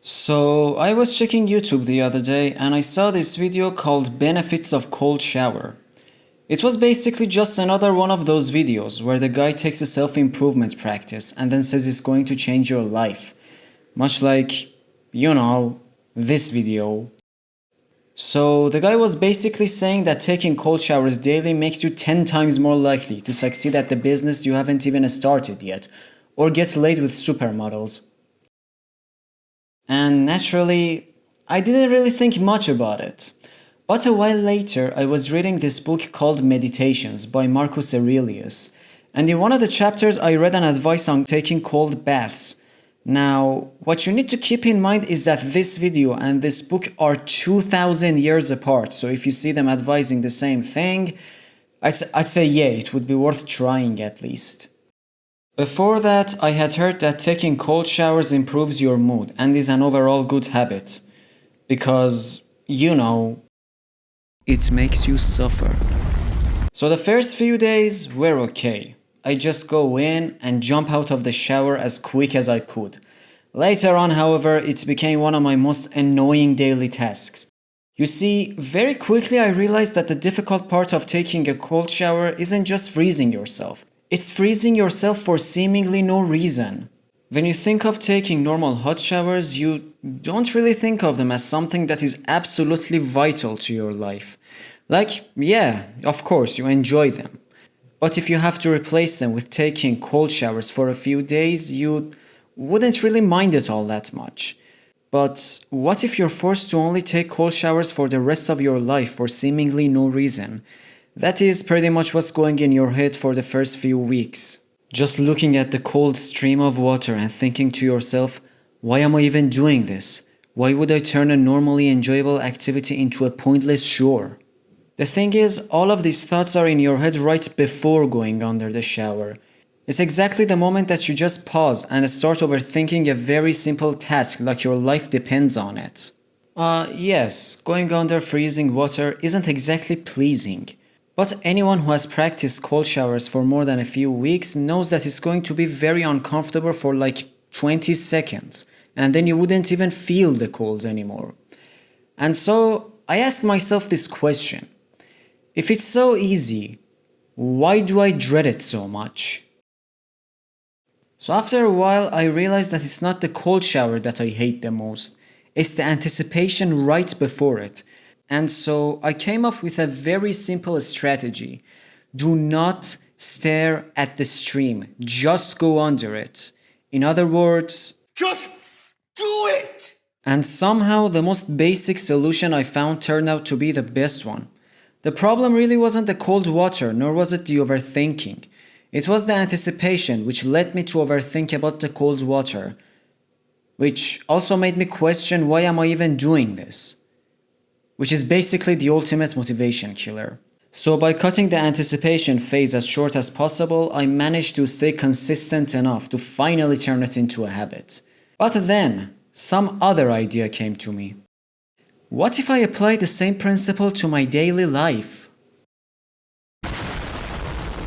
So I was checking YouTube the other day and I saw this video called Benefits of Cold Shower. It was basically just another one of those videos where the guy takes a self-improvement practice and then says it's going to change your life. Much like, this video. So the guy was basically saying that taking cold showers daily makes you 10 times more likely to succeed at the business you haven't even started yet, or get laid with supermodels. And naturally, I didn't really think much about it. But a while later, I was reading this book called Meditations by Marcus Aurelius, and in one of the chapters I read an advice on taking cold baths. Now, what you need to keep in mind is that this video and this book are 2000 years apart, so if you see them advising the same thing, I'd say yeah, it would be worth trying at least. Before that, I had heard that taking cold showers improves your mood and is an overall good habit. Because, it makes you suffer. So the first few days were okay. I just go in and jump out of the shower as quick as I could. Later on, however, it became one of my most annoying daily tasks. You see, very quickly I realized that the difficult part of taking a cold shower isn't just freezing yourself. It's freezing yourself for seemingly no reason. When you think of taking normal hot showers, you don't really think of them as something that is absolutely vital to your life. Like, yeah, of course, you enjoy them. But if you have to replace them with taking cold showers for a few days, you wouldn't really mind it all that much. But what if you're forced to only take cold showers for the rest of your life for seemingly no reason? That is pretty much what's going in your head for the first few weeks. Just looking at the cold stream of water and thinking to yourself, why am I even doing this? Why would I turn a normally enjoyable activity into a pointless chore? The thing is, all of these thoughts are in your head right before going under the shower. It's exactly the moment that you just pause and start overthinking a very simple task like your life depends on it. Yes, going under freezing water isn't exactly pleasing. But anyone who has practiced cold showers for more than a few weeks knows that it's going to be very uncomfortable for like 20 seconds, and then you wouldn't even feel the cold anymore. And so I ask myself this question. If it's so easy, why do I dread it so much? So after a while, I realized that it's not the cold shower that I hate the most. It's the anticipation right before it. And so I came up with a very simple strategy. Do not stare at the stream. Just go under it. In other words, just do it! And somehow the most basic solution I found turned out to be the best one. The problem really wasn't the cold water, nor was it the overthinking. It was the anticipation which led me to overthink about the cold water, which also made me question why am I even doing this? Which is basically the ultimate motivation killer. So by cutting the anticipation phase as short as possible, I managed to stay consistent enough to finally turn it into a habit. But then, some other idea came to me. What if I applied the same principle to my daily life?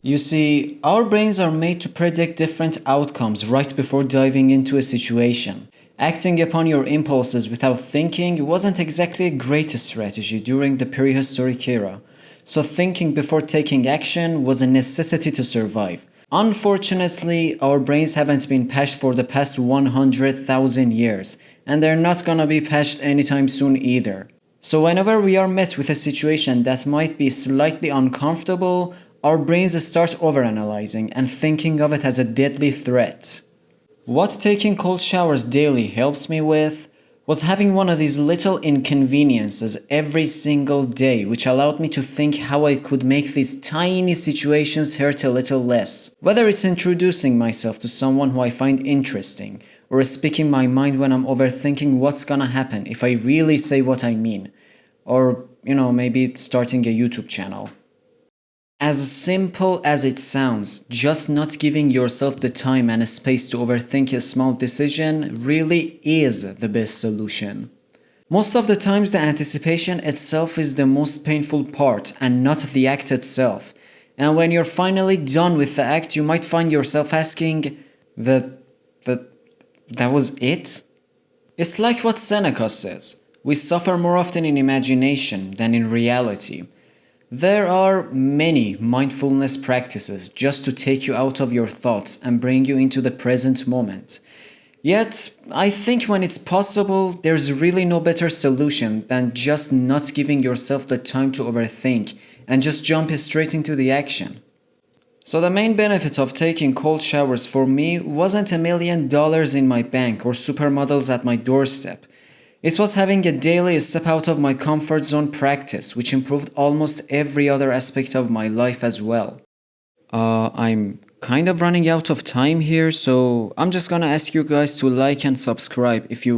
You see, our brains are made to predict different outcomes right before diving into a situation. Acting upon your impulses without thinking wasn't exactly a great strategy during the prehistoric era, so thinking before taking action was a necessity to survive. Unfortunately, our brains haven't been patched for the past 100,000 years, and they're not gonna be patched anytime soon either. So whenever we are met with a situation that might be slightly uncomfortable, our brains start overanalyzing and thinking of it as a deadly threat. What taking cold showers daily helped me with was having one of these little inconveniences every single day, which allowed me to think how I could make these tiny situations hurt a little less. Whether it's introducing myself to someone who I find interesting, or speaking my mind when I'm overthinking what's gonna happen if I really say what I mean, or, maybe starting a YouTube channel. As simple as it sounds, just not giving yourself the time and space to overthink a small decision really is the best solution. Most of the times the anticipation itself is the most painful part and not the act itself. And when you're finally done with the act, you might find yourself asking, that was it? It's like what Seneca says: we suffer more often in imagination than in reality. There are many mindfulness practices just to take you out of your thoughts and bring you into the present moment. Yet, I think when it's possible, there's really no better solution than just not giving yourself the time to overthink and just jump straight into the action. So the main benefit of taking cold showers for me wasn't $1 million in my bank or supermodels at my doorstep. It was having a daily step out of my comfort zone practice, which improved almost every other aspect of my life as well. I'm kind of running out of time here, so I'm just gonna ask you guys to like and subscribe if you